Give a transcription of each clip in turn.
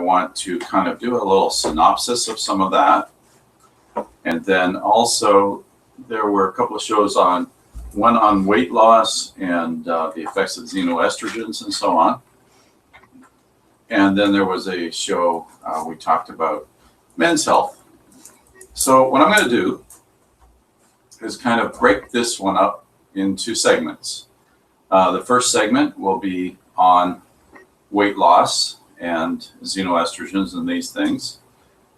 want to kind of do a little synopsis of some of that. And then also there were a couple of shows on, one on weight loss and the effects of xenoestrogens and so on. And then there was a show we talked about men's health. So what I'm going to do is kind of break this one up into segments. The first segment will be on weight loss and xenoestrogens and these things.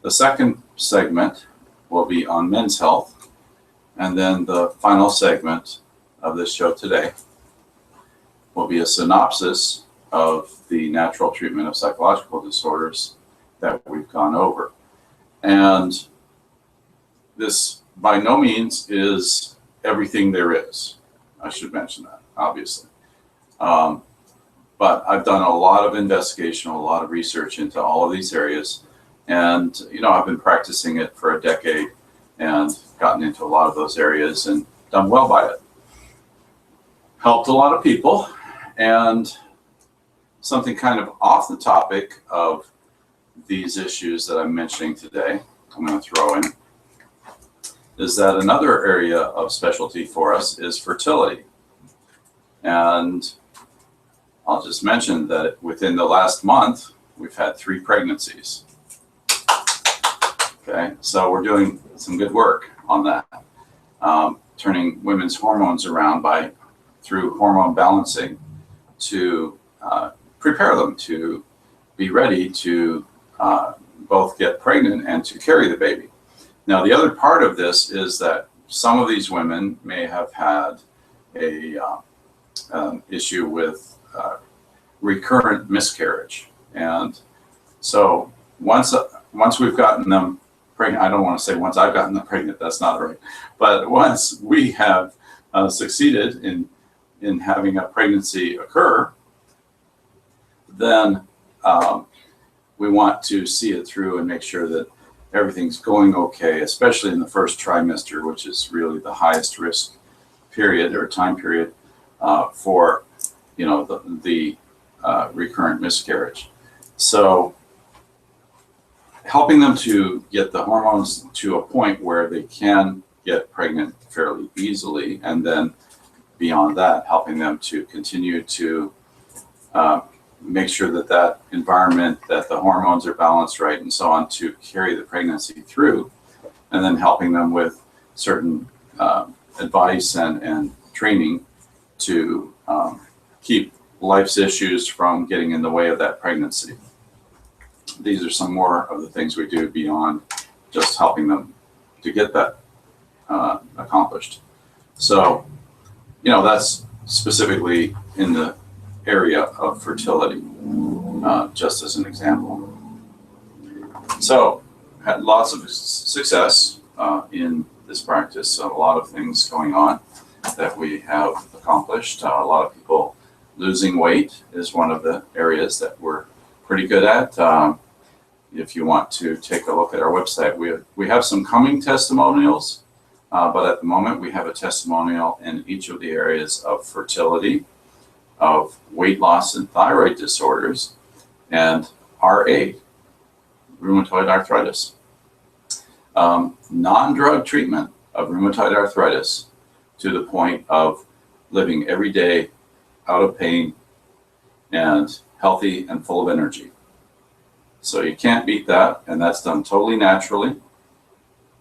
The second segment will be on men's health. And then the final segment of this show today will be a synopsis of the natural treatment of psychological disorders that we've gone over. And this by no means is everything there is. I should mention that, obviously. But I've done a lot of investigation, a lot of research into all of these areas. And, you know, I've been practicing it for a decade and gotten into a lot of those areas and done well by it. Helped a lot of people. And something kind of off the topic of these issues that I'm mentioning today, I'm going to throw in, is that another area of specialty for us is fertility. And I'll just mention that within the last month, we've had 3 pregnancies. Okay, so we're doing some good work on that, turning women's hormones around through hormone balancing to prepare them to be ready to both get pregnant and to carry the baby. Now, the other part of this is that some of these women may have had an issue with recurrent miscarriage. And so once we've gotten them pregnant, I don't want to say once I've gotten them pregnant, that's not right. But once we have succeeded in having a pregnancy occur, then we want to see it through and make sure that everything's going okay, especially in the first trimester, which is really the highest risk period or time period for, you know, the recurrent miscarriage. So helping them to get the hormones to a point where they can get pregnant fairly easily, and then beyond that, helping them to continue to make sure that that environment, that the hormones are balanced right and so on, to carry the pregnancy through, and then helping them with certain advice and training to keep life's issues from getting in the way of that pregnancy. These are some more of the things we do beyond just helping them to get that accomplished. So, you know, that's specifically in the area of fertility, just as an example. So, had lots of success in this practice, so a lot of things going on that we have accomplished. A lot of people losing weight is one of the areas that we're pretty good at. If you want to take a look at our website, we have some coming testimonials, but at the moment we have a testimonial in each of the areas of fertility, of weight loss and thyroid disorders, and RA, rheumatoid arthritis. Non-drug treatment of rheumatoid arthritis to the point of living every day out of pain and healthy and full of energy. So you can't beat that, and that's done totally naturally,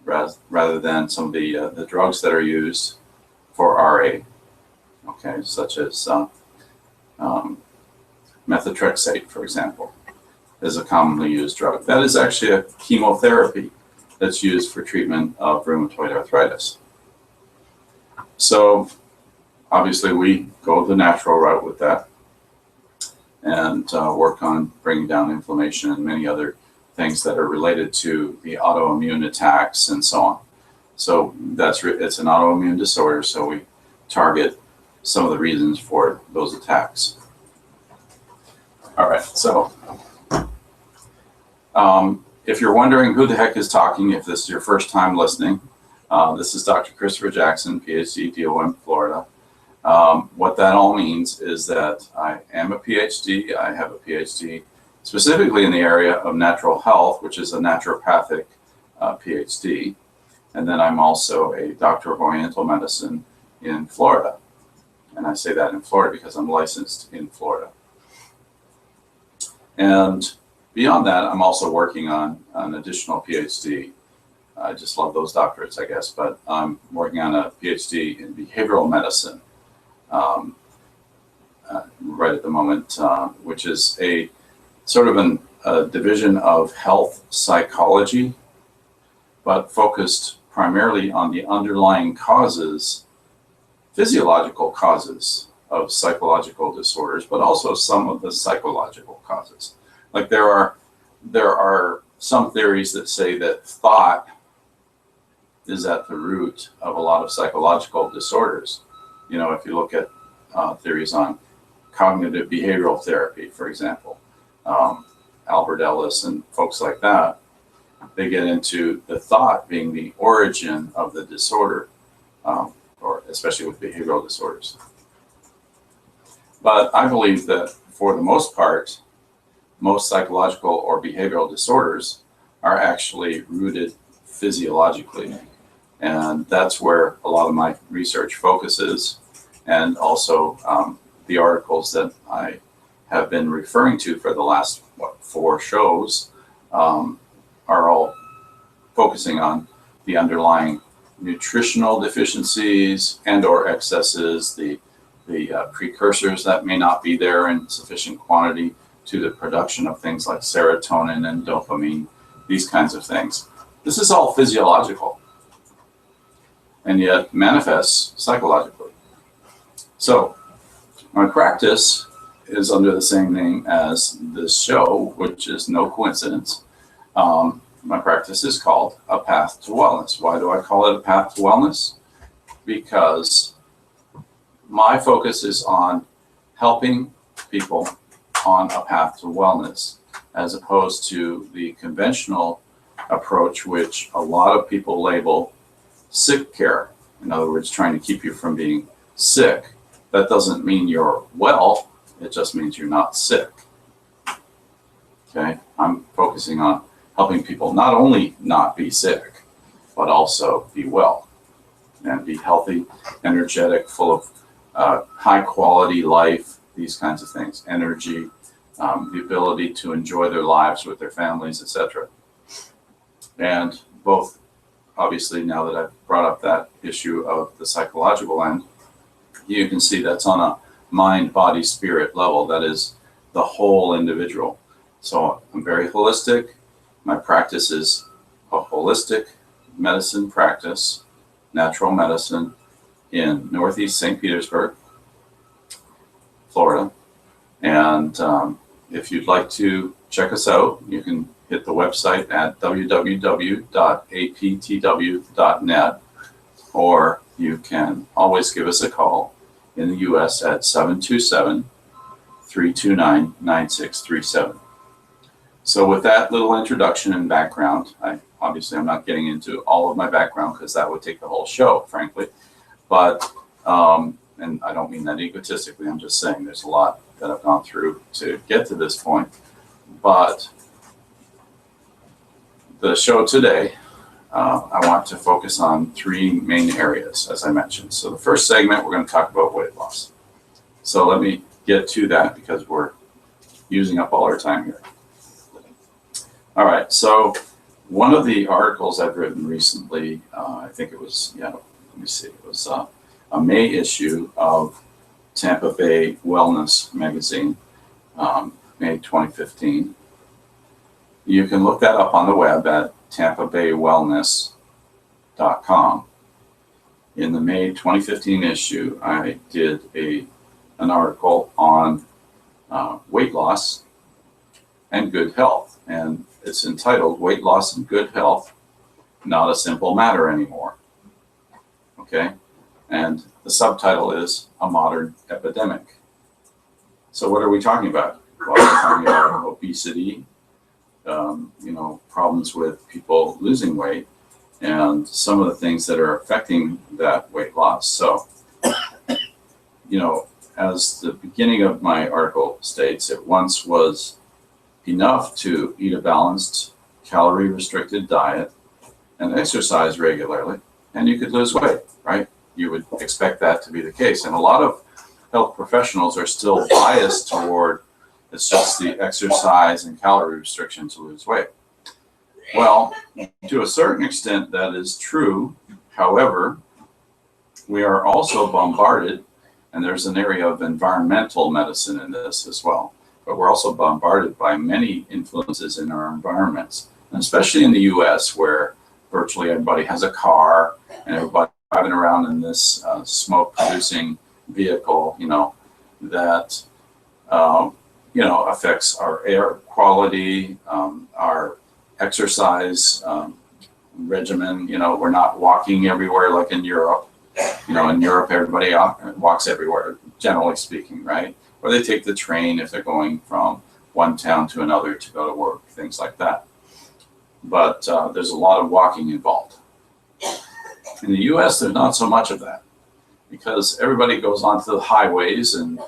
rather than some of the drugs that are used for RA, okay, such as methotrexate, for example, is a commonly used drug. That is actually a chemotherapy that's used for treatment of rheumatoid arthritis. So obviously we go the natural route with that and work on bringing down inflammation and many other things that are related to the autoimmune attacks and so on. So it's an autoimmune disorder, so we target some of the reasons for those attacks. All right, so if you're wondering who the heck is talking, if this is your first time listening, this is Dr. Christopher Jackson, PhD, DOM, Florida. What that all means is that I am a PhD. I have a PhD specifically in the area of natural health, which is a naturopathic PhD. And then I'm also a doctor of Oriental medicine in Florida. And I say that in Florida because I'm licensed in Florida. And beyond that, I'm also working on an additional PhD. I just love those doctorates, I guess, but I'm working on a PhD in behavioral medicine right at the moment, which is a sort of a division of health psychology, but focused primarily on the underlying causes, physiological causes of psychological disorders, but also some of the psychological causes. Like there are some theories that say that thought is at the root of a lot of psychological disorders. You know, if you look at theories on cognitive behavioral therapy, for example, Albert Ellis and folks like that, they get into the thought being the origin of the disorder, or especially with behavioral disorders. But I believe that for the most part, most psychological or behavioral disorders are actually rooted physiologically. And that's where a lot of my research focuses, and also the articles that I have been referring to for the last, 4 shows are all focusing on the underlying nutritional deficiencies and or excesses, the precursors that may not be there in sufficient quantity to the production of things like serotonin and dopamine, these kinds of things. This is all physiological and yet manifests psychologically. So my practice is under the same name as this show, which is no coincidence. My practice is called A Path to Wellness. Why do I call it A Path to Wellness? Because my focus is on helping people on a path to wellness, as opposed to the conventional approach, which a lot of people label sick care. In other words, trying to keep you from being sick. That doesn't mean you're well, it just means you're not sick. Okay, I'm focusing on helping people not only not be sick, but also be well and be healthy, energetic, full of high quality life, these kinds of things, energy, the ability to enjoy their lives with their families, etc. And both, obviously, now that I've brought up that issue of the psychological end, you can see that's on a mind, body, spirit level. That is the whole individual. So I'm very holistic. My practice is a holistic medicine practice, natural medicine in Northeast St. Petersburg, Florida. And if you'd like to check us out, you can hit the website at www.aptw.net, or you can always give us a call in the US at 727-329-9637. So with that little introduction and background, I'm not getting into all of my background because that would take the whole show, frankly. But, and I don't mean that egotistically, I'm just saying there's a lot that I've gone through to get to this point. But the show today, I want to focus on 3 main areas, as I mentioned. So the first segment, we're going to talk about weight loss. So let me get to that because we're using up all our time here. All right, so one of the articles I've written recently, I think it was, let me see, it was a May issue of Tampa Bay Wellness magazine, May 2015. You can look that up on the web at tampabaywellness.com. In the May 2015 issue, I did an article on weight loss and good health. And it's entitled Weight Loss and Good Health, Not a Simple Matter Anymore. Okay? And the subtitle is A Modern Epidemic. So what are we talking about? Well, we're talking about obesity, problems with people losing weight, and some of the things that are affecting that weight loss. So, as the beginning of my article states, it once was enough to eat a balanced, calorie-restricted diet and exercise regularly, and you could lose weight, right? You would expect that to be the case. And a lot of health professionals are still biased toward it's just the exercise and calorie restriction to lose weight. Well, to a certain extent, that is true. However, we are also bombarded, and there's an area of environmental medicine in this as well, but we're also bombarded by many influences in our environments, and especially in the US, where virtually everybody has a car and everybody driving around in this smoke-producing vehicle, that affects our air quality, our exercise regimen. We're not walking everywhere like in Europe. In Europe, everybody walks everywhere, generally speaking, right? Or they take the train if they're going from one town to another to go to work, things like that. But there's a lot of walking involved. In the US, there's not so much of that because everybody goes onto the highways and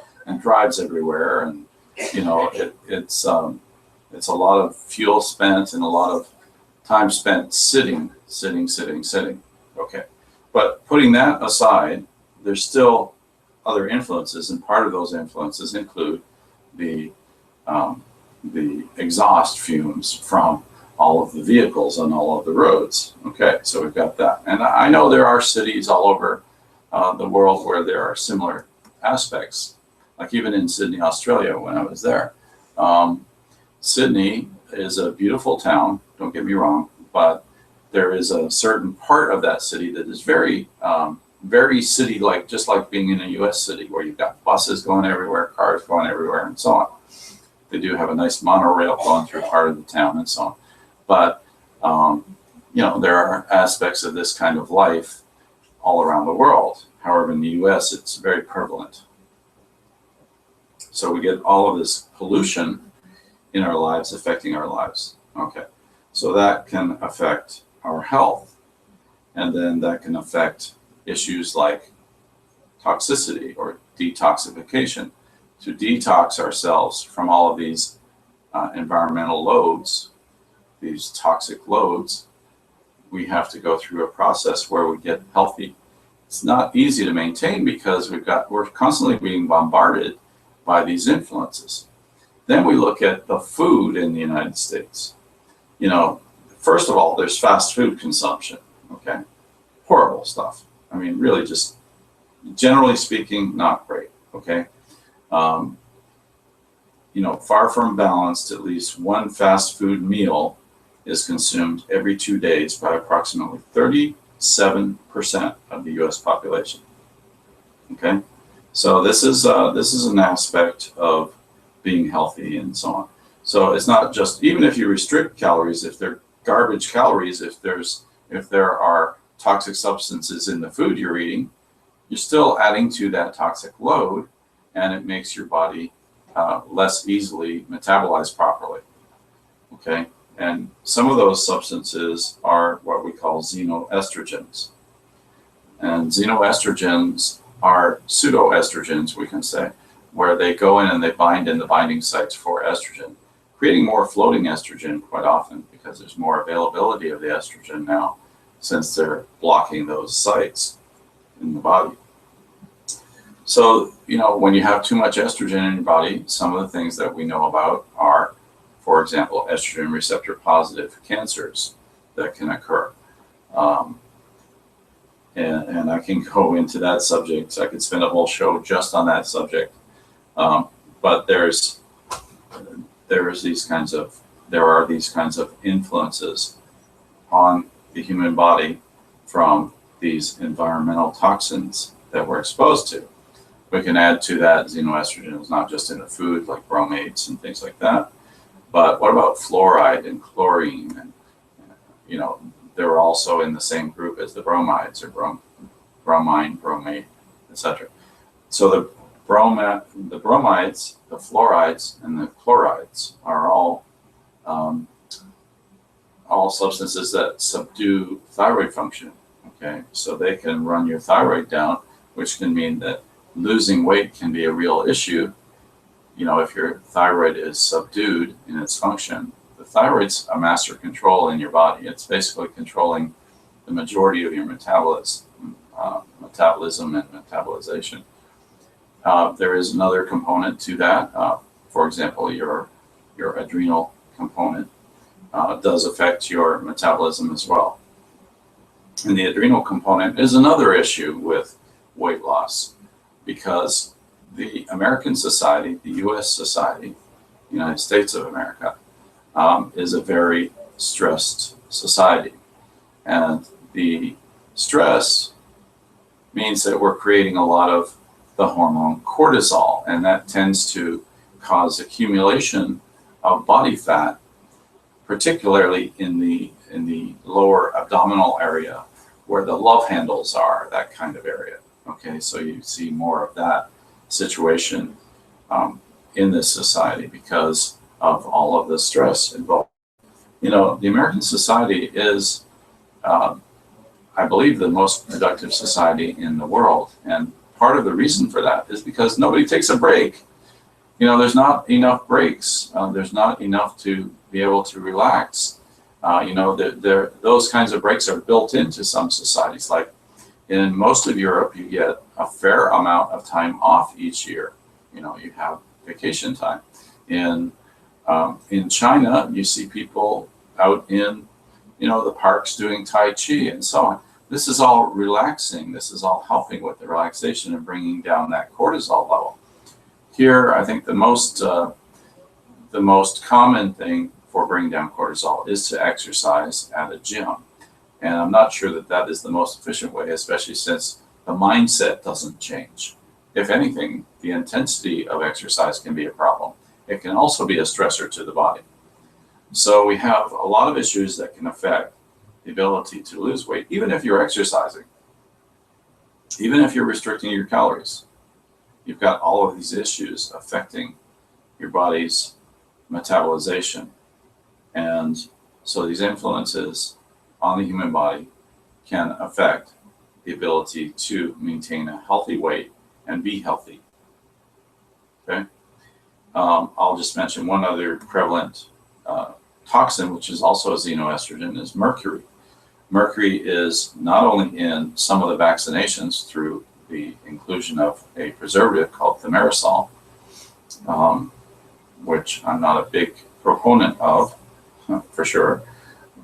drives everywhere. And, it's a lot of fuel spent and a lot of time spent sitting. Okay. But putting that aside, there's still other influences, and part of those influences include the exhaust fumes from all of the vehicles on all of the roads. Okay, so we've got that. And I know there are cities all over the world where there are similar aspects, like even in Sydney, Australia, when I was there. Sydney is a beautiful town, don't get me wrong, but there is a certain part of that city that is very, very city-like, just like being in a US city, where you've got buses going everywhere, cars going everywhere, and so on. They do have a nice monorail going through part of the town and so on. But, there are aspects of this kind of life all around the world. However, in the US, it's very prevalent. So we get all of this pollution in our lives affecting our lives. Okay, so that can affect our health, and then that can affect issues like toxicity or detoxification. To detox ourselves from all of these environmental loads, these toxic loads, we have to go through a process where we get healthy. It's not easy to maintain because we're constantly being bombarded by these influences. Then we look at the food in the United States. First of all, there's fast food consumption, okay? Horrible stuff. I mean, really just, generally speaking, not great, okay? Far from balanced, at least one fast food meal is consumed every 2 days by approximately 37% of the US population, okay? So this is an aspect of being healthy and so on. So it's not just, even if you restrict calories, if they're garbage calories, if there are toxic substances in the food you're eating, you're still adding to that toxic load, and it makes your body less easily metabolized properly. Okay, and some of those substances are what we call xenoestrogens, and xenoestrogens are pseudoestrogens, we can say, where they go in and they bind in the binding sites for estrogen, creating more floating estrogen quite often because there's more availability of the estrogen now since they're blocking those sites in the body. So, when you have too much estrogen in your body, some of the things that we know about are, for example, estrogen receptor positive cancers that can occur. And I can go into that subject. I could spend a whole show just on that subject. But there are these kinds of influences on the human body from these environmental toxins that we're exposed to. We can add to that xenoestrogens, not just in the food, like bromates and things like that, but what about fluoride and chlorine? And, they're also in the same group as the bromides, or bromine, bromate, etc. So the bromides, the fluorides, and the chlorides are all substances that subdue thyroid function. Okay, so they can run your thyroid down, which can mean that losing weight can be a real issue. if your thyroid is subdued in its function, the thyroid's a master control in your body. It's basically controlling the majority of your metabolism and metabolization. There is another component to that. For example, your adrenal component does affect your metabolism as well. And the adrenal component is another issue with weight loss, because the American society, the US society, United States of America, is a very stressed society. And the stress means that we're creating a lot of the hormone cortisol, and that tends to cause accumulation of body fat, particularly in the lower abdominal area where the love handles are, that kind of area. Okay, so you see more of that situation in this society because of all of the stress involved. The American society is, I believe, the most productive society in the world. And part of the reason for that is because nobody takes a break. There's not enough breaks. There's not enough to be able to relax. Those kinds of breaks are built into some societies. Like in most of Europe, you get a fair amount of time off each year. You have vacation time. In China, you see people out in, the parks doing Tai Chi and so on. This is all relaxing. This is all helping with the relaxation and bringing down that cortisol level. Here, I think the most common thing for bringing down cortisol is to exercise at a gym. And I'm not sure that that is the most efficient way, especially since the mindset doesn't change. If anything, the intensity of exercise can be a problem. It can also be a stressor to the body. So we have a lot of issues that can affect the ability to lose weight, even if you're exercising, even if you're restricting your calories. You've got all of these issues affecting your body's metabolization. And so these influences on the human body can affect the ability to maintain a healthy weight and be healthy. Okay. I'll just mention one other prevalent toxin, which is also a xenoestrogen, is mercury. Mercury is not only in some of the vaccinations through the inclusion of a preservative called thimerosal, which I'm not a big proponent of, for sure,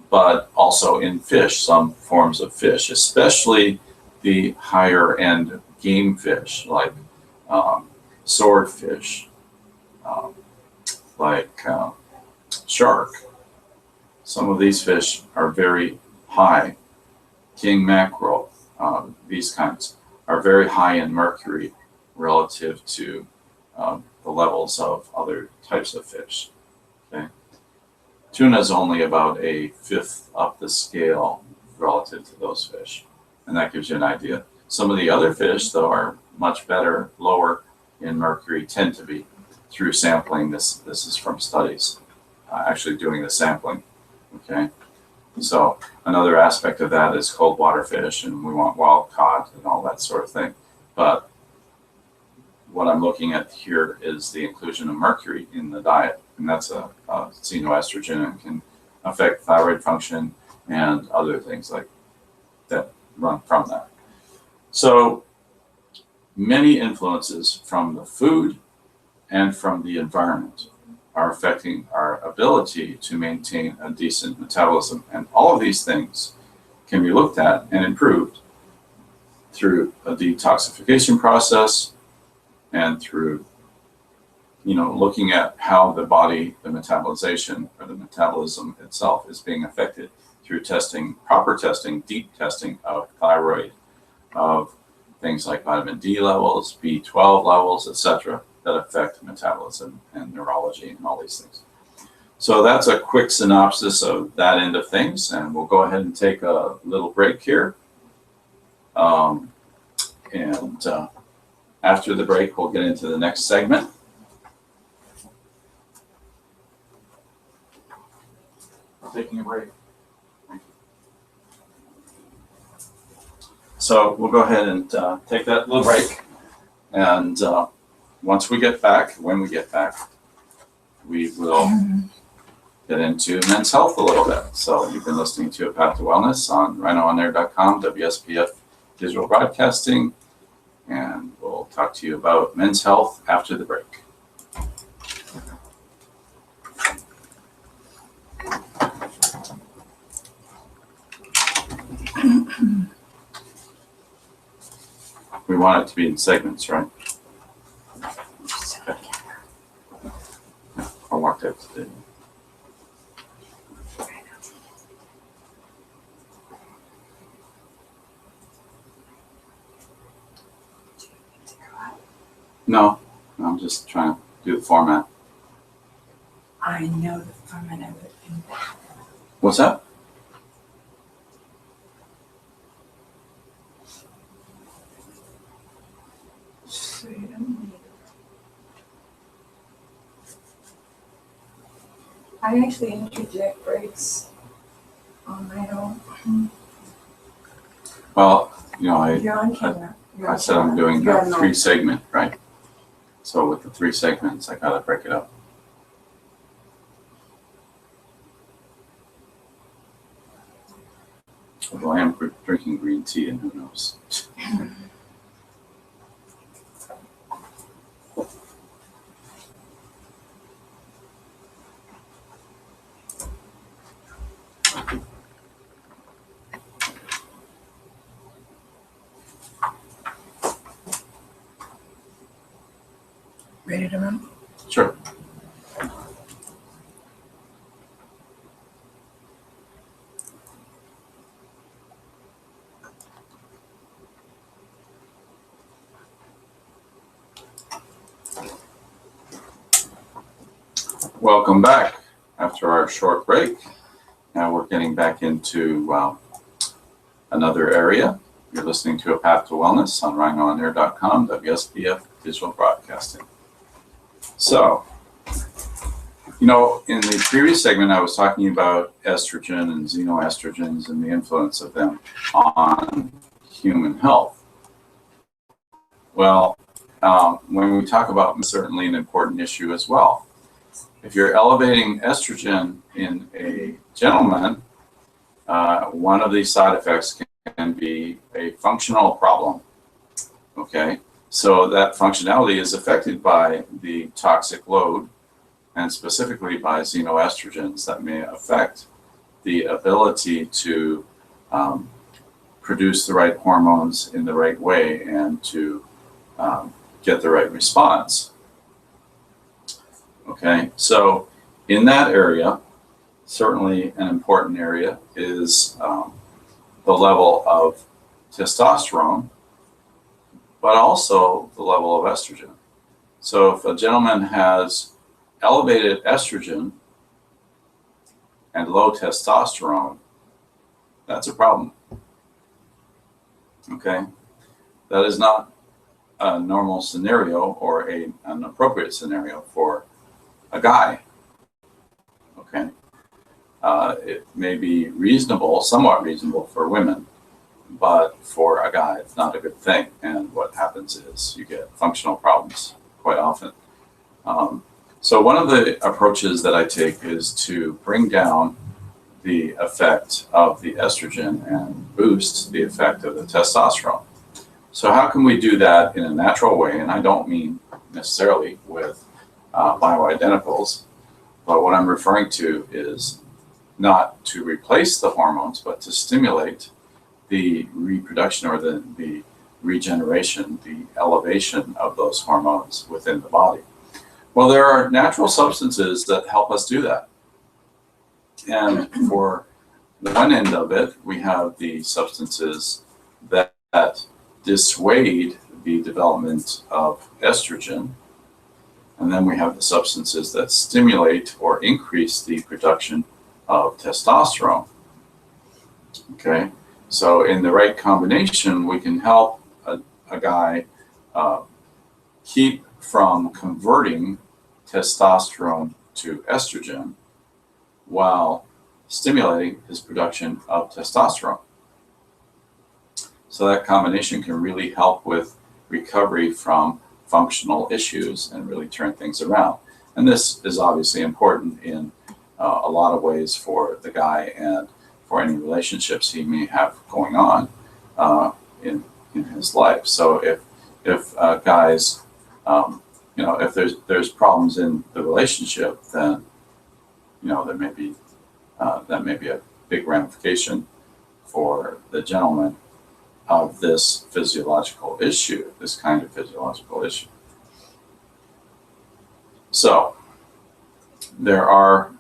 but also in fish, some forms of fish, especially the higher end game fish like swordfish, like shark. Some of these fish are very high. King mackerel, these kinds are very high in mercury relative to the levels of other types of fish. Okay. Tuna is only about a fifth up the scale relative to those fish, and that gives you an idea. Some of the other fish, though, are much better, lower in mercury, tend to be through sampling. This is from studies, actually doing the sampling. Okay, so another aspect of that is cold water fish, and we want wild caught and all that sort of thing. But what I'm looking at here is the inclusion of mercury in the diet, and that's a xenoestrogen and can affect thyroid function and other things like that run from that. So many influences from the food and from the environment are affecting our ability to maintain a decent metabolism. And all of these things can be looked at and improved through a detoxification process and through, looking at how the body, the metabolization or the metabolism itself is being affected through testing, proper testing, deep testing of thyroid, of things like vitamin D levels, B12 levels, etc., that affect metabolism and neurology and all these things. So that's a quick synopsis of that end of things, and we'll go ahead and take a little break here. After the break, we'll get into the next segment. Taking a break. So we'll go ahead and take that little break, and once we get back, when we get back, we will get into men's health a little bit. So you've been listening to A Path to Wellness on rhinoonair.com, WSPF Digital Broadcasting, and we'll talk to you about men's health after the break. We want it to be in segments, right? Okay. I'll mark that today. No, I'm just trying to do the format. I know the format of it. What's that? I actually interject breaks on my own. Well, You're on camera. I said I'm doing a 3-segment, right? So with the 3 segments, I gotta break it up. Although I am drinking green tea, and who knows? Ready to run? Sure. Welcome back after our short break. Now we're getting back into another area. You're listening to A Path to Wellness on rhinoonair.com, WSPF Digital Broadcasting. So, in the previous segment, I was talking about estrogen and xenoestrogens and the influence of them on human health. Well, when we talk about, certainly an important issue as well. If you're elevating estrogen in a gentleman, one of these side effects can be a functional problem. Okay, so that functionality is affected by the toxic load, and specifically by xenoestrogens that may affect the ability to produce the right hormones in the right way and to get the right response. Okay, so in that area, certainly an important area is the level of testosterone, but also the level of estrogen. So if a gentleman has elevated estrogen and low testosterone, that's a problem. Okay, that is not a normal scenario or an appropriate scenario for a guy. Okay, it may be reasonable, somewhat reasonable for women, but for a guy, it's not a good thing. And what happens is you get functional problems quite often. So one of the approaches that I take is to bring down the effect of the estrogen and boost the effect of the testosterone. So how can we do that in a natural way? And I don't mean necessarily with bioidenticals, but what I'm referring to is not to replace the hormones, but to stimulate the reproduction or the regeneration, the elevation of those hormones within the body. Well, there are natural substances that help us do that. And for the one end of it, we have the substances that dissuade the development of estrogen. And then we have the substances that stimulate or increase the production of testosterone. Okay, so in the right combination, we can help a guy keep from converting testosterone to estrogen while stimulating his production of testosterone. So that combination can really help with recovery from functional issues and really turn things around. And this is obviously important in a lot of ways for the guy and for any relationships he may have going on in his life. So if guys, if there's problems in the relationship, then there may be that may be a big ramification for the gentleman of this physiological issue, this kind of physiological issue. So there are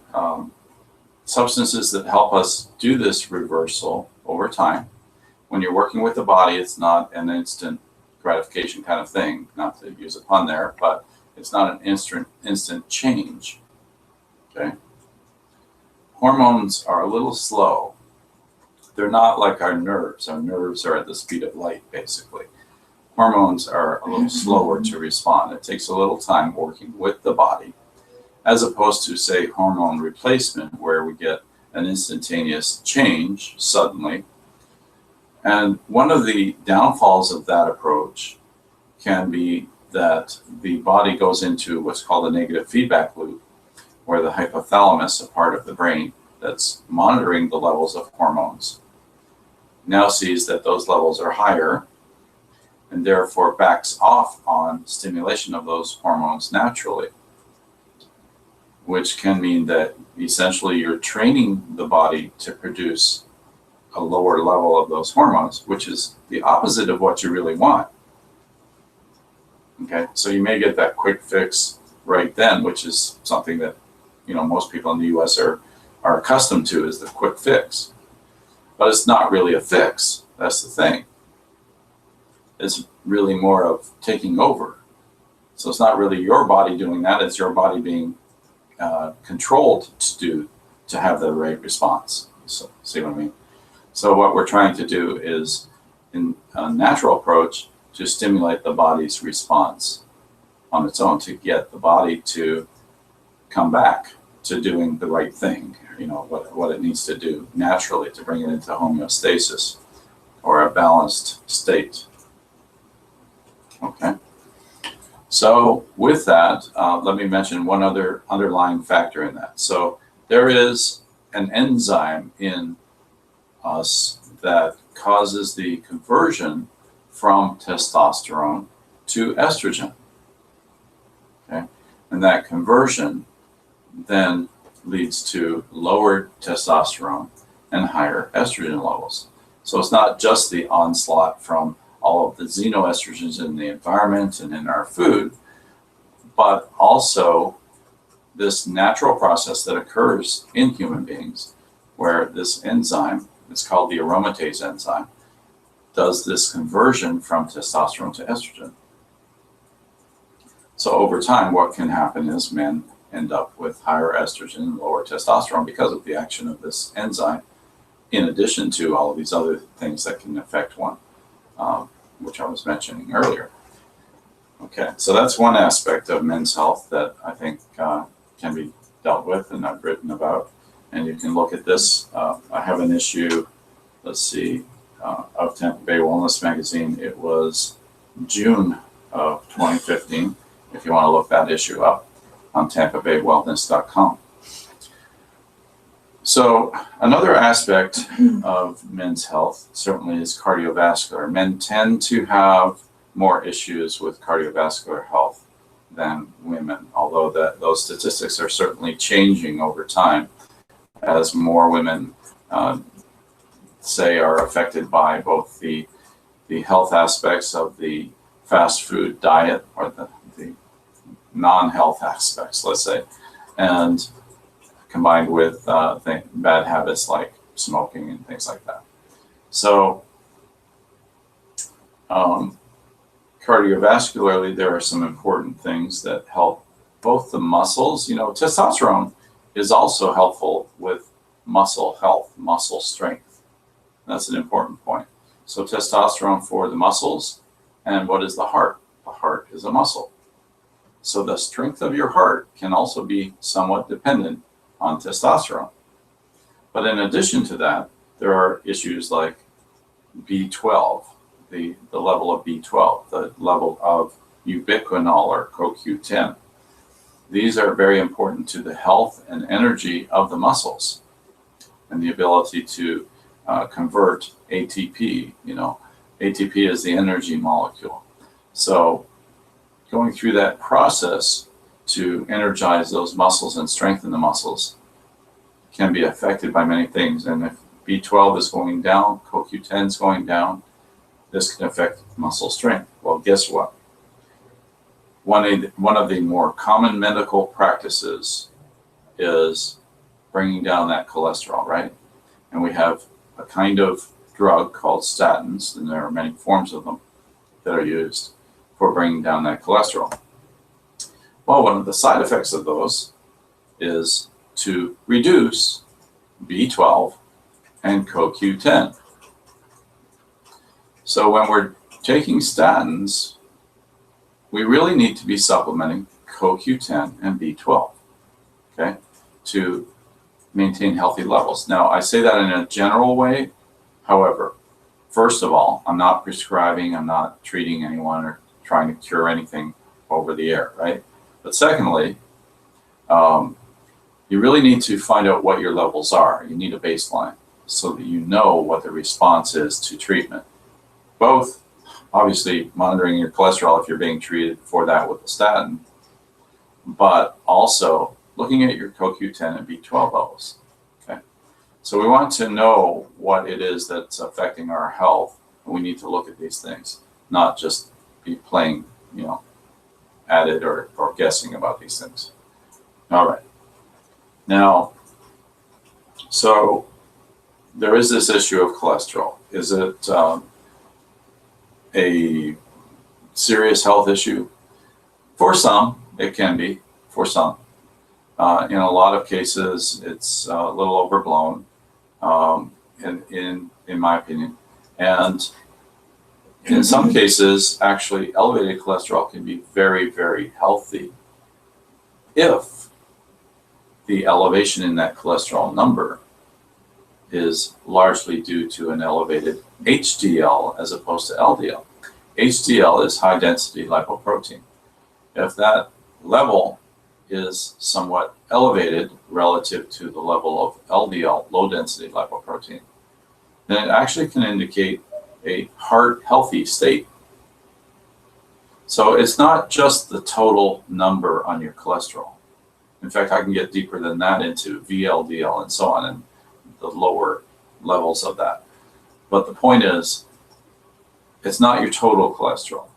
substances that help us do this reversal over time. When you're working with the body, it's not an instant gratification kind of thing, not to use a pun there, but it's not an instant change. Okay. Hormones are a little slow. They're not like our nerves. Our nerves are at the speed of light, basically. Hormones are a little slower to respond. It takes a little time working with the body, as opposed to, say, hormone replacement, where we get an instantaneous change suddenly. And one of the downfalls of that approach can be that the body goes into what's called a negative feedback loop, where the hypothalamus, a part of the brain that's monitoring the levels of hormones, now sees that those levels are higher and therefore backs off on stimulation of those hormones naturally, which can mean that essentially you're training the body to produce a lower level of those hormones, which is the opposite of what you really want. Okay, so you may get that quick fix right then, which is something that most people in the US are accustomed to, is the quick fix. But it's not really a fix. That's the thing. It's really more of taking over. So it's not really your body doing that. It's your body being controlled to have the right response. So, see what I mean? So what we're trying to do is, in a natural approach, to stimulate the body's response on its own, to get the body to come back to doing the right thing, what it needs to do naturally to bring it into homeostasis or a balanced state. Okay. So with that, let me mention one other underlying factor in that. So there is an enzyme in us that causes the conversion from testosterone to estrogen. Okay. And that conversion then leads to lower testosterone and higher estrogen levels. So it's not just the onslaught from all of the xenoestrogens in the environment and in our food, but also this natural process that occurs in human beings, where this enzyme, it's called the aromatase enzyme, does this conversion from testosterone to estrogen. So over time, what can happen is men end up with higher estrogen and lower testosterone because of the action of this enzyme, in addition to all of these other things that can affect one, which I was mentioning earlier. Okay, so that's one aspect of men's health that I think can be dealt with, and I've written about. And you can look at this. I have an issue, let's see, of Tampa Bay Wellness Magazine. It was June of 2015, if you want to look that issue up on tampabaywellness.com. So another aspect of men's health certainly is cardiovascular. Men tend to have more issues with cardiovascular health than women, although those statistics are certainly changing over time as more women say are affected by both the health aspects of the fast food diet, or the non-health aspects, let's say, and combined with bad habits like smoking and things like that. So cardiovascularly, there are some important things that help both the muscles. Testosterone is also helpful with muscle health, muscle strength. That's an important point. So testosterone for the muscles. And what is the heart? The heart is a muscle. So the strength of your heart can also be somewhat dependent on testosterone. But in addition to that, there are issues like B12, the level of B12, the level of ubiquinol or CoQ10. These are very important to the health and energy of the muscles and the ability to convert ATP. ATP is the energy molecule. So going through that process to energize those muscles and strengthen the muscles can be affected by many things. And if B12 is going down, CoQ10 is going down, this can affect muscle strength. Well, guess what? One of the more common medical practices is bringing down that cholesterol, right? And we have a kind of drug called statins, and there are many forms of them that are used for bringing down that cholesterol. Well, one of the side effects of those is to reduce B12 and CoQ10. So when we're taking statins, we really need to be supplementing CoQ10 and B12, okay, to maintain healthy levels. Now, I say that in a general way. However, first of all, I'm not prescribing, I'm not treating anyone or trying to cure anything over the air, right? But secondly, you really need to find out what your levels are. You need a baseline so that you know what the response is to treatment. Both, obviously, monitoring your cholesterol if you're being treated for that with a statin, but also looking at your CoQ10 and B12 levels. Okay, so we want to know what it is that's affecting our health, and we need to look at these things, not just be playing, at it or guessing about these things. All right. Now, so there is this issue of cholesterol. Is it a serious health issue? For some, it can be. For some, in a lot of cases, it's a little overblown, in my opinion. And in some cases, actually, elevated cholesterol can be very, very healthy if the elevation in that cholesterol number is largely due to an elevated HDL as opposed to LDL. HDL is high density lipoprotein. If that level is somewhat elevated relative to the level of LDL, low density lipoprotein, then it actually can indicate a heart healthy state. So it's not just the total number on your cholesterol. In fact, I can get deeper than that into VLDL and so on, and the lower levels of that. But the point is, it's not your total cholesterol.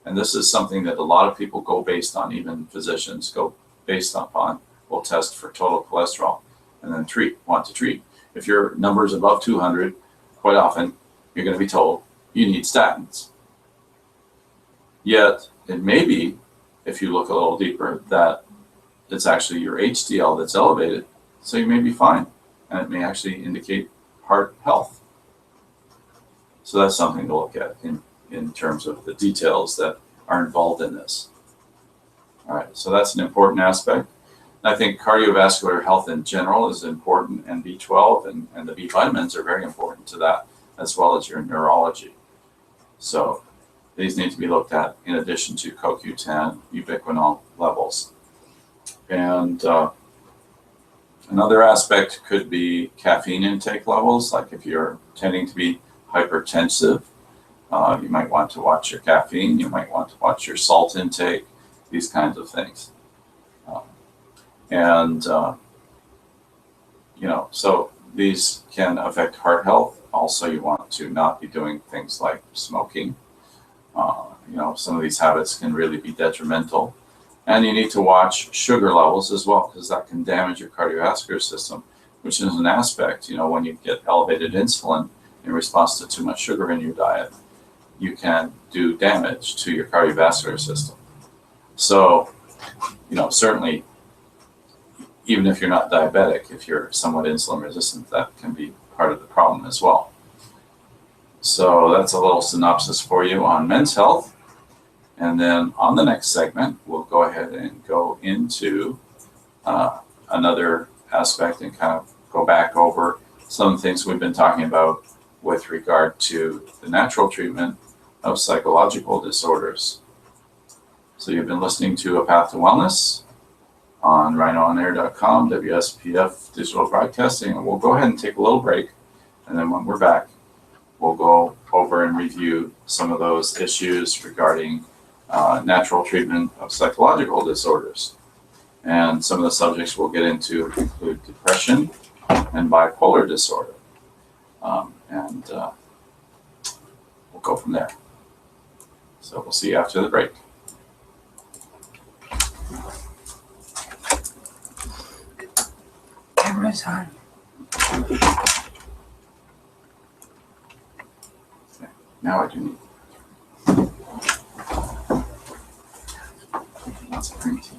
And this is something that a lot of people go based on, even physicians go based upon, will test for total cholesterol and then want to treat. If your number is above 200, quite often you're going to be told you need statins. Yet it may be, if you look a little deeper, that it's actually your HDL that's elevated, so you may be fine, and it may actually indicate heart health. So that's something to look at in terms of the details that are involved in this. All right, so that's an important aspect. I think cardiovascular health in general is important, and B12 and the B vitamins are very important to that, as well as your neurology. So these need to be looked at in addition to CoQ10, ubiquinol levels. And another aspect could be caffeine intake levels. Like if you're tending to be hypertensive, you might want to watch your caffeine, you might want to watch your salt intake, these kinds of things. So these can affect heart health. Also, you want to not be doing things like smoking. Some of these habits can really be detrimental. And you need to watch sugar levels as well, because that can damage your cardiovascular system, which is an aspect. When you get elevated insulin in response to too much sugar in your diet, you can do damage to your cardiovascular system. So, certainly, even if you're not diabetic, if you're somewhat insulin resistant, that can be part of the problem as well. So that's a little synopsis for you on men's health. And then on the next segment, we'll go ahead and go into another aspect and kind of go back over some of the things we've been talking about with regard to the natural treatment of psychological disorders. So you've been listening to A Path to Wellness on rhinoonair.com, WSPF Digital Broadcasting. And we'll go ahead and take a little break. And then when we're back, we'll go over and review some of those issues regarding natural treatment of psychological disorders. And some of the subjects we'll get into include depression and bipolar disorder. We'll go from there. So we'll see you after the break. Camera's on. Okay. Now I do need lots of green tea.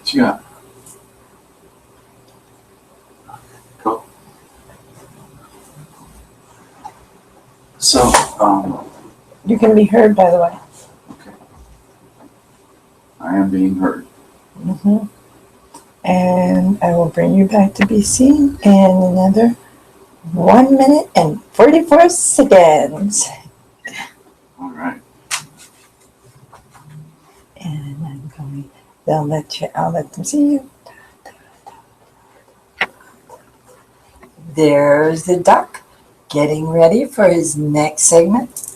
What you got? Cool. So, You can be heard, by the way. okay. I am being heard. Mm-hmm. And I will bring you back to be seen in another 1 minute and 44 seconds. All right. And I'm going, I'll let them see you. There's the duck getting ready for his next segment.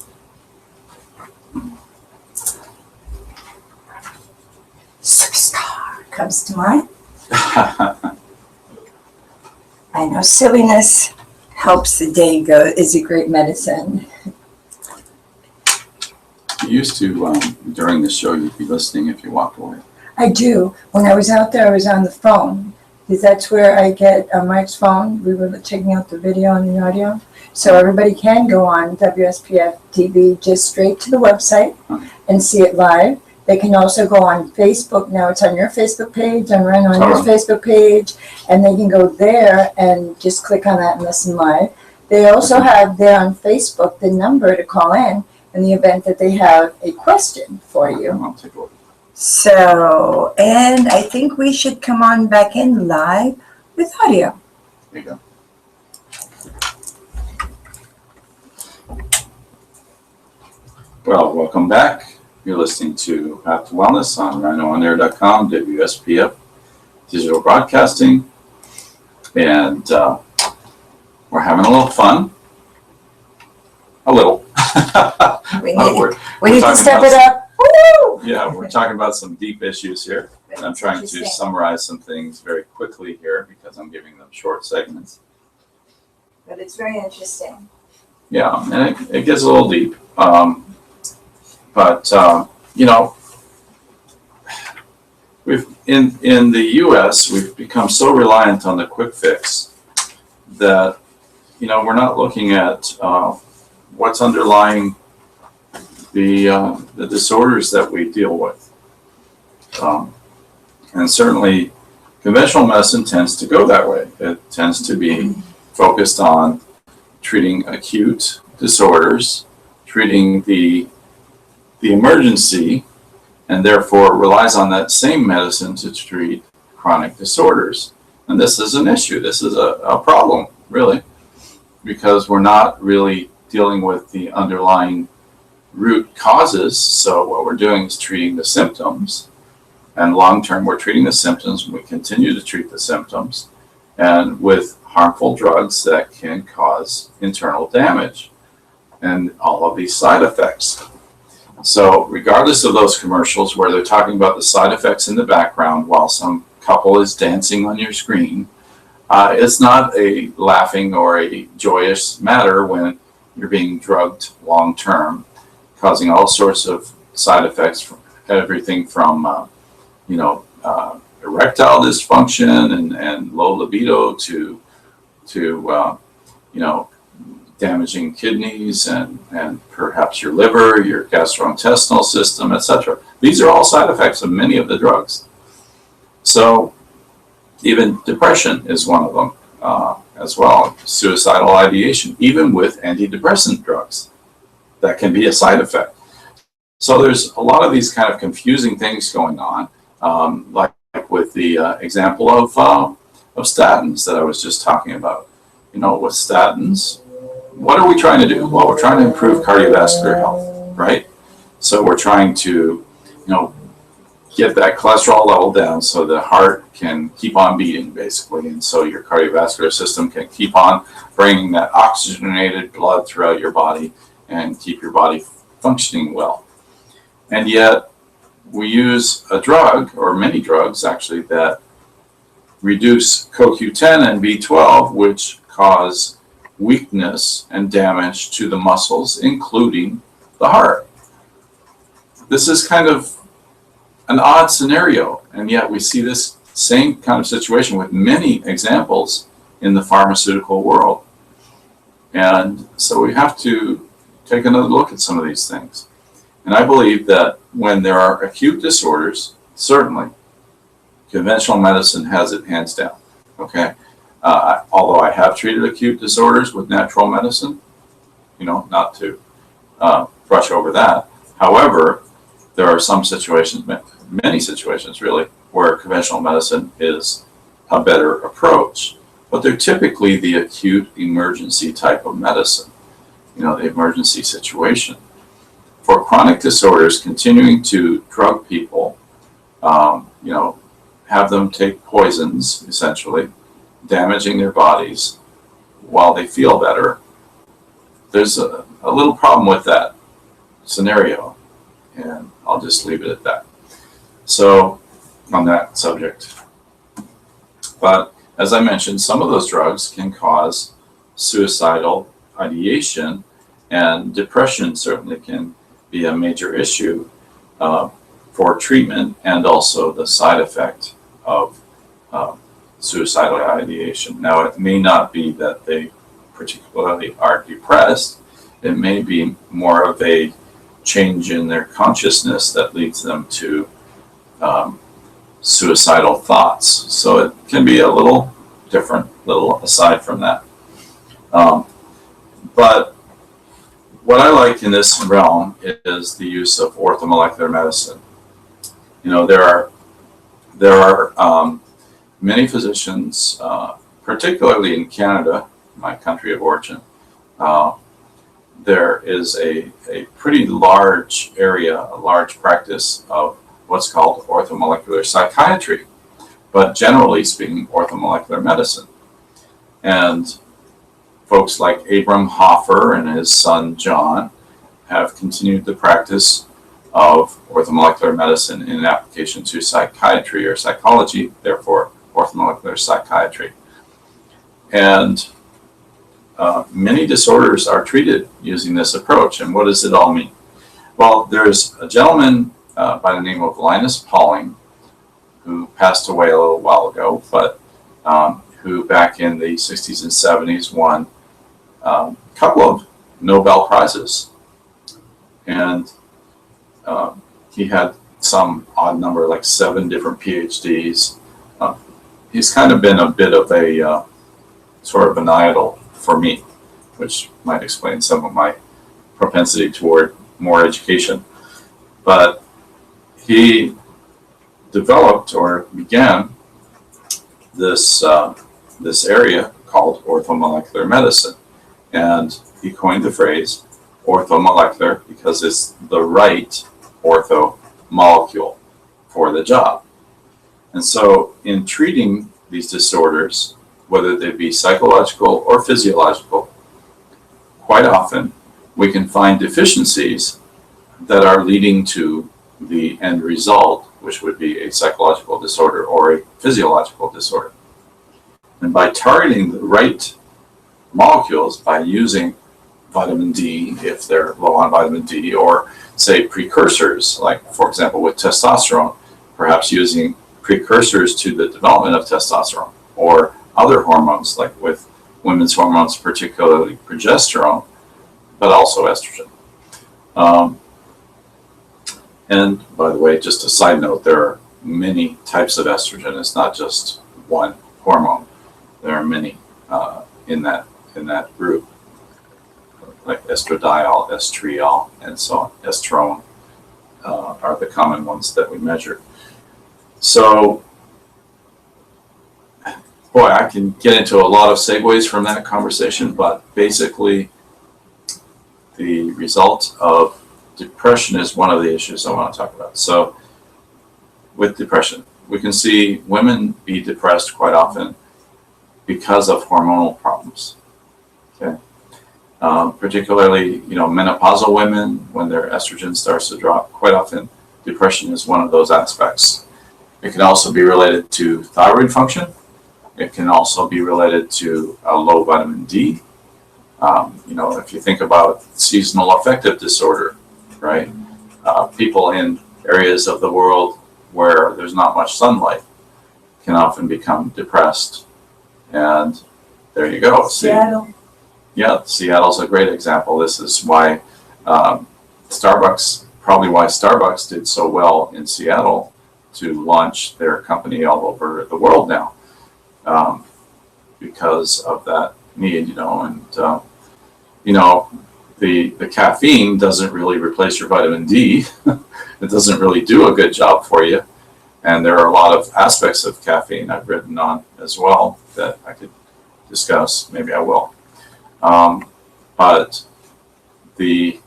Superstar comes to mind. I know silliness helps the day go, is a great medicine. You used to, during the show, you'd be listening if you walked away. I do. When I was out there, I was on the phone, because that's where I get Mike's phone. We were checking out the video and the audio. So everybody can go on WSPF-DB just straight to the website and see it live. They can also go on Facebook. Now it's on your Facebook page, on Rhino and his Facebook page, and they can go there and just click on that and listen live. They also have there on Facebook the number to call in the event that they have a question for you. I'll take a look. So, and I think we should come on back in live with audio. There you go. Well, welcome back. You're listening to Path to Wellness on rhinoonair.com, WSPF Digital Broadcasting. And we're having a little fun. A little. We We're need to talking step about it up. Woo! Yeah, we're talking about some deep issues here. And I'm trying to summarize some things very quickly here because I'm giving them short segments. But it's very interesting. Yeah, and it gets a little deep. But you know, in the U.S. we've become so reliant on the quick fix that we're not looking at what's underlying the disorders that we deal with, and certainly conventional medicine tends to go that way. It tends to be focused on treating acute disorders, treating the emergency, and therefore relies on that same medicine to treat chronic disorders. And this is an issue. This is a problem, really, because we're not really dealing with the underlying root causes. So what we're doing is treating the symptoms, and long term we're treating the symptoms, and we continue to treat the symptoms, and with harmful drugs that can cause internal damage and all of these side effects. So regardless of those commercials where they're talking about the side effects in the background while some couple is dancing on your screen, it's not a laughing or a joyous matter when you're being drugged long term, causing all sorts of side effects, from everything from erectile dysfunction and low libido to damaging kidneys and perhaps your liver, your gastrointestinal system, etc. These are all side effects of many of the drugs. So even depression is one of them as well. Suicidal ideation, even with antidepressant drugs, that can be a side effect. So there's a lot of these kind of confusing things going on, like with the example of statins that I was just talking about. With statins, what are we trying to do? Well, we're trying to improve cardiovascular health, right? So we're trying to, get that cholesterol level down so the heart can keep on beating, basically, and so your cardiovascular system can keep on bringing that oxygenated blood throughout your body and keep your body functioning well. And yet, we use a drug, or many drugs actually, that reduce CoQ10 and B12, which cause weakness and damage to the muscles, including the heart. This is kind of an odd scenario, and yet we see this same kind of situation with many examples in the pharmaceutical world. And so we have to take another look at some of these things. And I believe that when there are acute disorders, certainly conventional medicine has it hands down. Okay, although I have treated acute disorders with natural medicine, not to brush over that. However, there are some situations, many situations really, where conventional medicine is a better approach. But they're typically the acute emergency type of medicine, the emergency situation. For chronic disorders, continuing to drug people, have them take poisons, essentially, damaging their bodies while they feel better, there's a little problem with that scenario. And I'll just leave it at that. So, on that subject. But as I mentioned, some of those drugs can cause suicidal ideation, and depression certainly can be a major issue for treatment, and also the side effect of suicidal ideation. Now, it may not be that they particularly are depressed. It may be more of a change in their consciousness that leads them to suicidal thoughts. So it can be a little different, little aside from that. But what I like in this realm is the use of orthomolecular medicine. There are many physicians, particularly in Canada, my country of origin. There is a pretty large area, a large practice of what's called orthomolecular psychiatry, but generally speaking, orthomolecular medicine. And folks like Abram Hoffer and his son John have continued the practice of orthomolecular medicine in application to psychiatry or psychology, therefore orthomolecular psychiatry. And many disorders are treated using this approach. And what does it all mean? Well, there's a gentleman by the name of Linus Pauling, who passed away a little while ago, but who back in the 60s and 70s won a couple of Nobel Prizes. And he had some odd number, like 7 different PhDs. He's kind of been a bit of a sort of an idol for me, which might explain some of my propensity toward more education. But he developed or began this this area called orthomolecular medicine, and he coined the phrase orthomolecular because it's the right ortho molecule for the job. And so in treating these disorders, whether they be psychological or physiological, quite often we can find deficiencies that are leading to the end result, which would be a psychological disorder or a physiological disorder. And by targeting the right molecules, by using vitamin D if they're low on vitamin D, or say precursors, like for example with testosterone, perhaps using precursors to the development of testosterone, or other hormones like with women's hormones, particularly progesterone, but also estrogen. And by the way, just a side note, there are many types of estrogen. It's not just one hormone. There are many in that group, like estradiol, estriol, and so on. Estrone are the common ones that we measure. So, boy, I can get into a lot of segues from that conversation, but basically the result of depression is one of the issues I want to talk about. So with depression, we can see women be depressed quite often because of hormonal problems. Okay, particularly menopausal women, when their estrogen starts to drop, quite often depression is one of those aspects. It can also be related to thyroid function. It can also be related to a low vitamin D. If you think about seasonal affective disorder, right? People in areas of the world where there's not much sunlight can often become depressed. And there you go. Seattle. Yeah, Seattle's a great example. This is why Starbucks did so well in Seattle to launch their company all over the world now, because of that need, the caffeine doesn't really replace your vitamin D. It doesn't really do a good job for you. And there are a lot of aspects of caffeine I've written on as well that I could discuss. Maybe I will. But the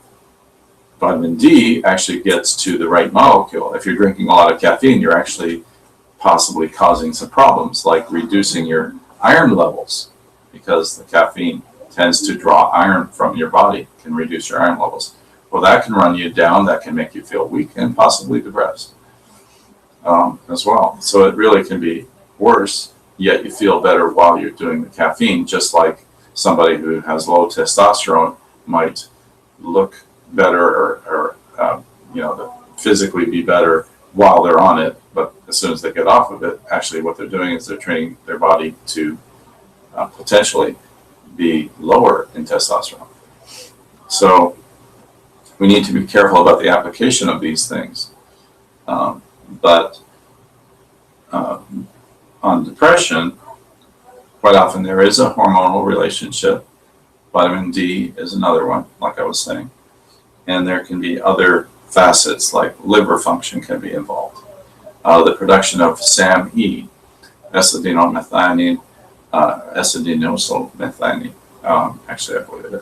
vitamin D actually gets to the right molecule. If you're drinking a lot of caffeine, you're actually possibly causing some problems, like reducing your iron levels, because the caffeine tends to draw iron from your body, can reduce your iron levels. Well, that can run you down, that can make you feel weak and possibly depressed as well. So it really can be worse, yet you feel better while you're doing the caffeine, just like somebody who has low testosterone might look better or physically be better while they're on it, but as soon as they get off of it, actually what they're doing is they're training their body to potentially be lower in testosterone. So we need to be careful about the application of these things. But on depression, quite often there is a hormonal relationship. Vitamin D is another one, like I was saying. And there can be other facets, like liver function can be involved. The production of SAMe, acetylmethionine, acetylmethionine, actually I believe it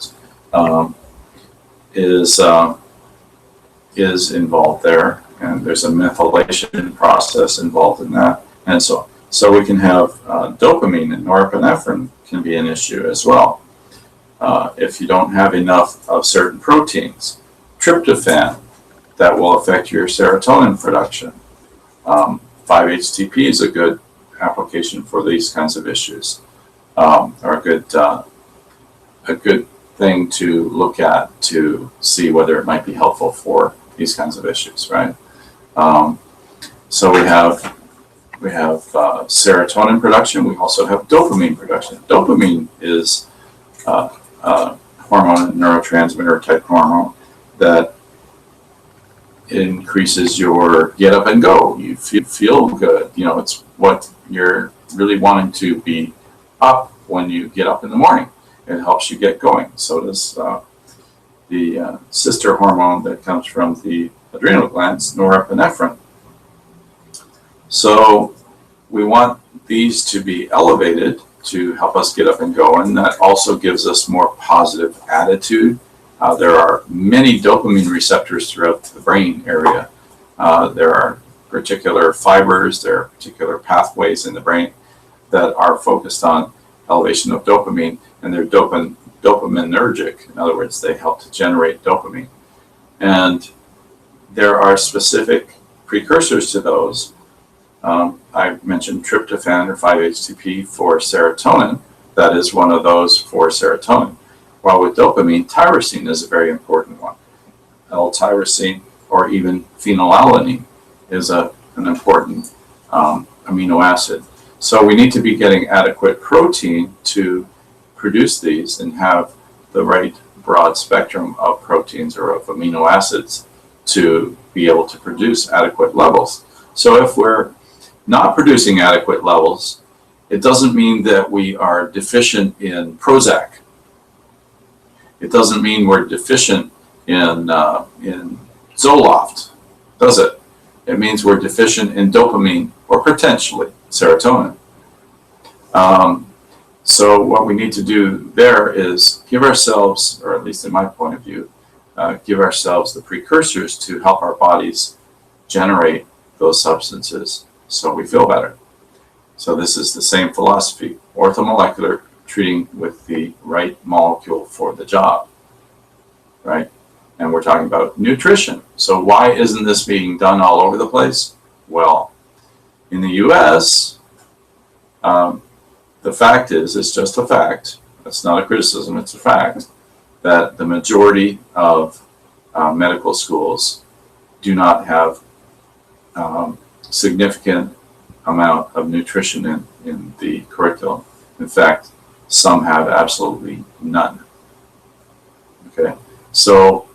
is involved there, and there's a methylation process involved in that, and so on. So we can have dopamine and norepinephrine can be an issue as well. If you don't have enough of certain proteins, tryptophan, that will affect your serotonin production. 5-HTP is a good application for these kinds of issues, or a good thing to look at to see whether it might be helpful for these kinds of issues, right? So we have serotonin production. We also have dopamine production. Dopamine is a hormone, neurotransmitter type hormone that increases your get up and go. You feel good. You know, it's what you're really wanting to be up when you get up in the morning. It helps you get going. So does the sister hormone that comes from the adrenal glands, norepinephrine. So we want these to be elevated to help us get up and go, and that also gives us more positive attitude. There are many dopamine receptors throughout the brain area. There are particular fibers, there are particular pathways in the brain that are focused on elevation of dopamine, and they're dopaminergic. In other words, they help to generate dopamine. And there are specific precursors to those. I mentioned tryptophan or 5-HTP for serotonin. That is one of those for serotonin. While with dopamine, tyrosine is a very important one. L-tyrosine or even phenylalanine is an important amino acid. So we need to be getting adequate protein to produce these and have the right broad spectrum of proteins or of amino acids to be able to produce adequate levels. So if we're not producing adequate levels, it doesn't mean that we are deficient in Prozac. It doesn't mean we're deficient in Zoloft, does it? It means we're deficient in dopamine or potentially serotonin. So what we need to do there is give ourselves, or at least in my point of view, give ourselves the precursors to help our bodies generate those substances so we feel better. So this is the same philosophy, orthomolecular, treating with the right molecule for the job, right? And we're talking about nutrition. So why isn't this being done all over the place? Well, in the US, the fact is, it's just a fact, it's not a criticism, it's a fact, that the majority of medical schools do not have significant amount of nutrition in the curriculum. In fact, some have absolutely none. Okay, so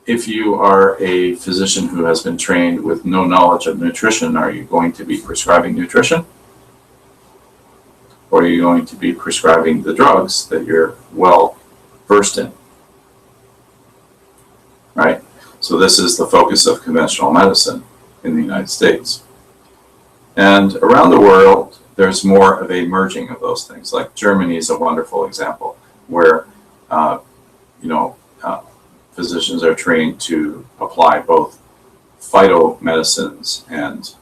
if you are a physician who has been trained with no knowledge of nutrition, are you going to be prescribing nutrition? Or are you going to be prescribing the drugs that you're well versed in? Right? So this is the focus of conventional medicine in the United States. And around the world, there's more of a merging of those things. Like Germany is a wonderful example where, physicians are trained to apply both phytomedicines and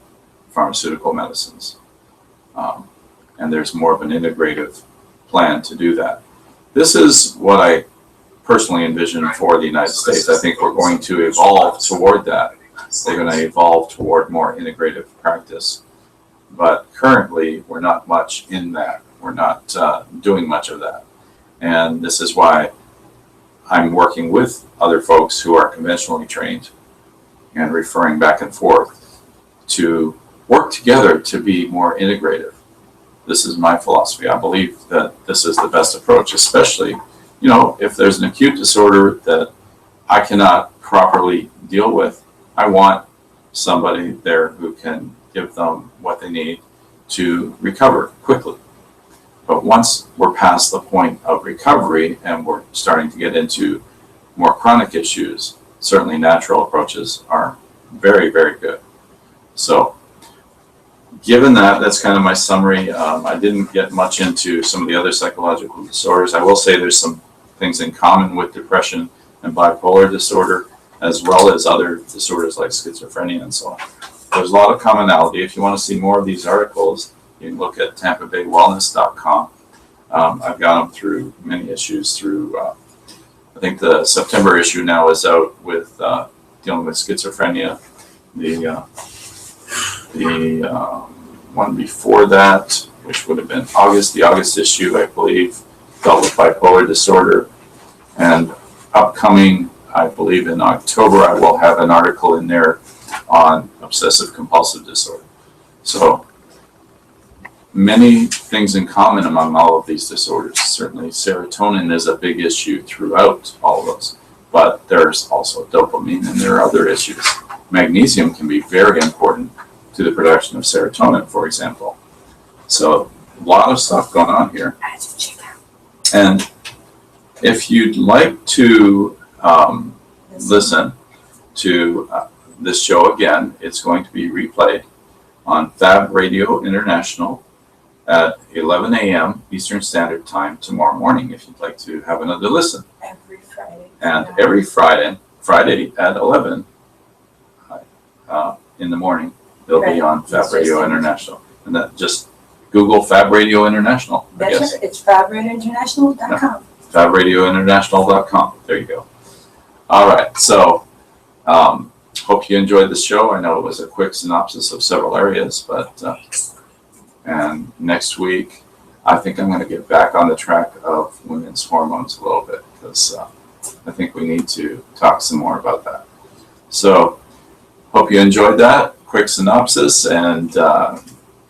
pharmaceutical medicines. And there's more of an integrative plan to do that. This is what I personally envision for the United States. I think we're going to evolve toward that. We're going to evolve toward more integrative practice. But currently, we're not much in that. We're not doing much of that. And this is why I'm working with other folks who are conventionally trained and referring back and forth to work together to be more integrative. This is my philosophy. I believe that this is the best approach, especially, if there's an acute disorder that I cannot properly deal with, I want somebody there who can give them what they need to recover quickly. But once we're past the point of recovery and we're starting to get into more chronic issues, certainly natural approaches are very, very good. So given that, that's kind of my summary. I didn't get much into some of the other psychological disorders. I will say there's some things in common with depression and bipolar disorder, as well as other disorders like schizophrenia and so on. there's a lot of commonality. If you want to see more of these articles, you can look at TampaBayWellness.com. I've got them through many issues through, I think the September issue now is out with dealing with schizophrenia. The one before that, which would have been August, the August issue, I believe, dealt with bipolar disorder. And upcoming, I believe in October, I will have an article in there on obsessive compulsive disorder. So many things in common among all of these disorders. Certainly serotonin is a big issue throughout all of those, but there's also dopamine and there are other issues. Magnesium can be very important to the production of serotonin, for example. So a lot of stuff going on here. And if you'd like to listen to this show again, it's going to be replayed on Fab Radio International at 11 a.m. Eastern Standard Time tomorrow morning, if you'd like to have another listen. Every Friday. And every Friday at 11 in the morning, they'll be on Fab Radio International. And that just Google Fab Radio International. That's it. It's FabRadioInternational.com. FabRadioInternational.com. There you go. All right. So, hope you enjoyed the show. I know it was a quick synopsis of several areas, but and next week, I think I'm going to get back on the track of women's hormones a little bit because I think we need to talk some more about that. So, hope you enjoyed that quick synopsis, and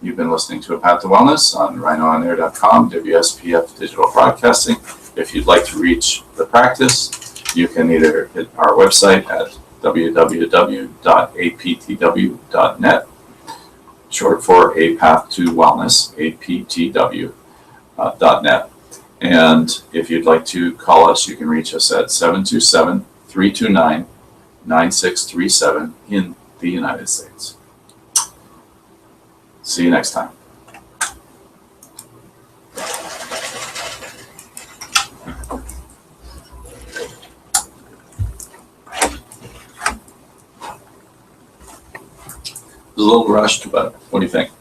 you've been listening to A Path to Wellness on rhinoonair.com, WSPF Digital Broadcasting. If you'd like to reach the practice, you can either hit our website at www.aptw.net, short for A Path to Wellness, aptw.net. And if you'd like to call us, you can reach us at 727-329-9637 in the United States. See you next time. A little rushed, but what do you think?